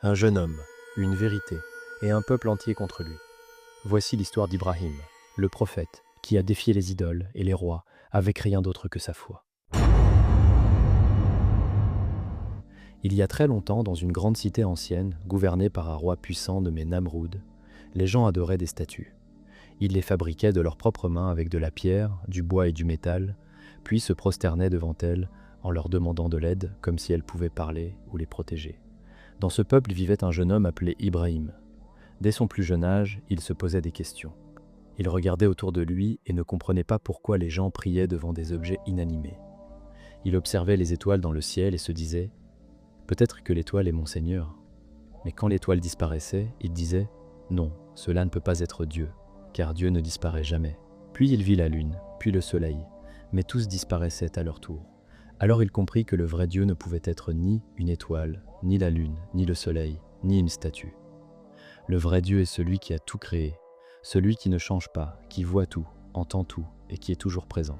Un jeune homme, une vérité, et un peuple entier contre lui. Voici l'histoire d'Ibrahim, le prophète, qui a défié les idoles et les rois avec rien d'autre que sa foi. Il y a très longtemps, dans une grande cité ancienne, gouvernée par un roi puissant nommé Namroud, les gens adoraient des statues. Ils les fabriquaient de leurs propres mains avec de la pierre, du bois et du métal, puis se prosternaient devant elles en leur demandant de l'aide comme si elles pouvaient parler ou les protéger. Dans ce peuple vivait un jeune homme appelé Ibrahim. Dès son plus jeune âge, il se posait des questions. Il regardait autour de lui et ne comprenait pas pourquoi les gens priaient devant des objets inanimés. Il observait les étoiles dans le ciel et se disait « Peut-être que l'étoile est mon Seigneur ». Mais quand l'étoile disparaissait, il disait « Non, cela ne peut pas être Dieu, car Dieu ne disparaît jamais ». Puis il vit la lune, puis le soleil, mais tous disparaissaient à leur tour. Alors il comprit que le vrai Dieu ne pouvait être ni une étoile, ni la lune, ni le soleil, ni une statue. Le vrai Dieu est celui qui a tout créé, celui qui ne change pas, qui voit tout, entend tout et qui est toujours présent.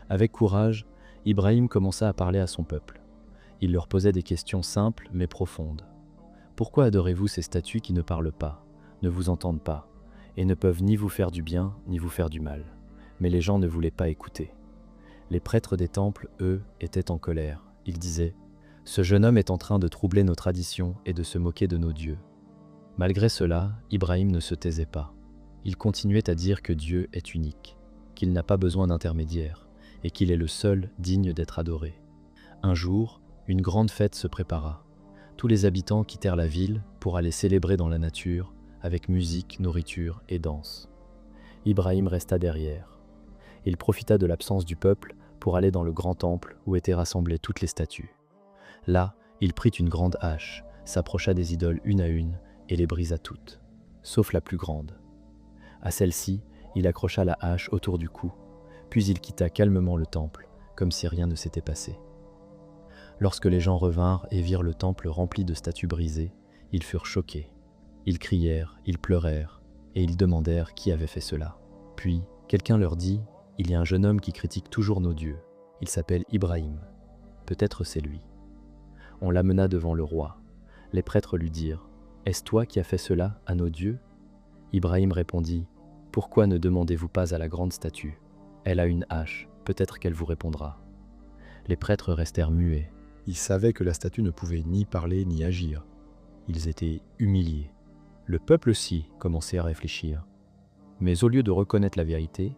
Avec courage, Ibrahim commença à parler à son peuple. Il leur posait des questions simples mais profondes. Pourquoi adorez-vous ces statues qui ne parlent pas, ne vous entendent pas, et ne peuvent ni vous faire du bien ni vous faire du mal? Mais les gens ne voulaient pas écouter. Les prêtres des temples, eux, étaient en colère. Ils disaient « Ce jeune homme est en train de troubler nos traditions et de se moquer de nos dieux. » Malgré cela, Ibrahim ne se taisait pas. Il continuait à dire que Dieu est unique, qu'il n'a pas besoin d'intermédiaire et qu'il est le seul digne d'être adoré. Un jour, une grande fête se prépara. Tous les habitants quittèrent la ville pour aller célébrer dans la nature avec musique, nourriture et danse. Ibrahim resta derrière. Il profita de l'absence du peuple pour aller dans le grand temple où étaient rassemblées toutes les statues. Là, il prit une grande hache, s'approcha des idoles une à une et les brisa toutes, sauf la plus grande. À celle-ci, il accrocha la hache autour du cou, puis il quitta calmement le temple, comme si rien ne s'était passé. Lorsque les gens revinrent et virent le temple rempli de statues brisées, ils furent choqués. Ils crièrent, ils pleurèrent, et ils demandèrent qui avait fait cela. Puis, quelqu'un leur dit « Il y a un jeune homme qui critique toujours nos dieux. Il s'appelle Ibrahim. Peut-être c'est lui. » On l'amena devant le roi. Les prêtres lui dirent « Est-ce toi qui as fait cela à nos dieux ?» Ibrahim répondit « Pourquoi ne demandez-vous pas à la grande statue? Elle a une hache, peut-être qu'elle vous répondra. » Les prêtres restèrent muets. Ils savaient que la statue ne pouvait ni parler ni agir. Ils étaient humiliés. Le peuple aussi commençait à réfléchir. Mais au lieu de reconnaître la vérité,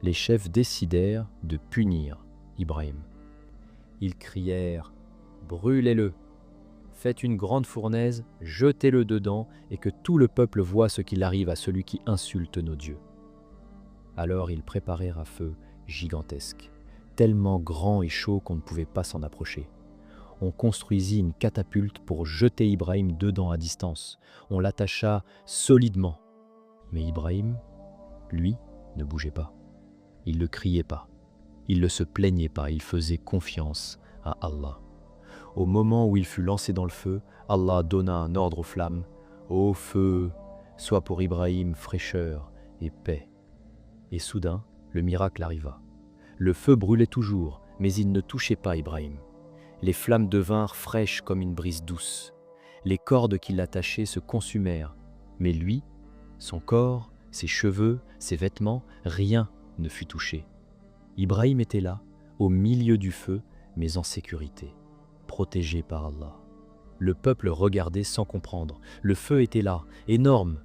les chefs décidèrent de punir Ibrahim. Ils crièrent « Brûlez-le! Faites une grande fournaise, jetez-le dedans et que tout le peuple voie ce qu'il arrive à celui qui insulte nos dieux. » Alors ils préparèrent un feu gigantesque, tellement grand et chaud qu'on ne pouvait pas s'en approcher. On construisit une catapulte pour jeter Ibrahim dedans à distance. On l'attacha solidement. Mais Ibrahim, lui, ne bougeait pas. Il ne criait pas. Il ne se plaignait pas. Il faisait confiance à Allah. Au moment où il fut lancé dans le feu, Allah donna un ordre aux flammes. « Ô feu, sois pour Ibrahim fraîcheur et paix. » Et soudain, le miracle arriva. Le feu brûlait toujours, mais il ne touchait pas Ibrahim. Les flammes devinrent fraîches comme une brise douce. Les cordes qui l'attachaient se consumèrent. Mais lui, son corps, ses cheveux, ses vêtements, rien ne fut touché. Ibrahim était là, au milieu du feu, mais en sécurité, protégé par Allah. Le peuple regardait sans comprendre. Le feu était là, énorme,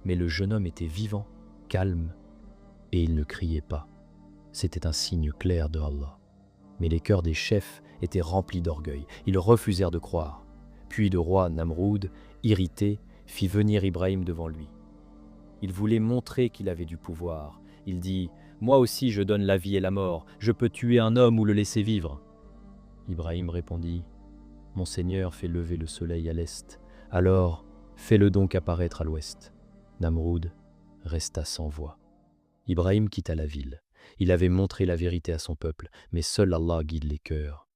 mais le jeune homme était vivant, calme, et il ne criait pas. C'était un signe clair de Allah. Mais les cœurs des chefs étaient remplis d'orgueil. Ils refusèrent de croire. Puis le roi Namroud, irrité, fit venir Ibrahim devant lui. Il voulait montrer qu'il avait du pouvoir. Il dit « Moi aussi je donne la vie et la mort. Je peux tuer un homme ou le laisser vivre. » Ibrahim répondit « Mon Seigneur fait lever le soleil à l'est. Alors fais-le donc apparaître à l'ouest. » Namroud resta sans voix. Ibrahim quitta la ville. Il avait montré la vérité à son peuple, mais seul Allah guide les cœurs.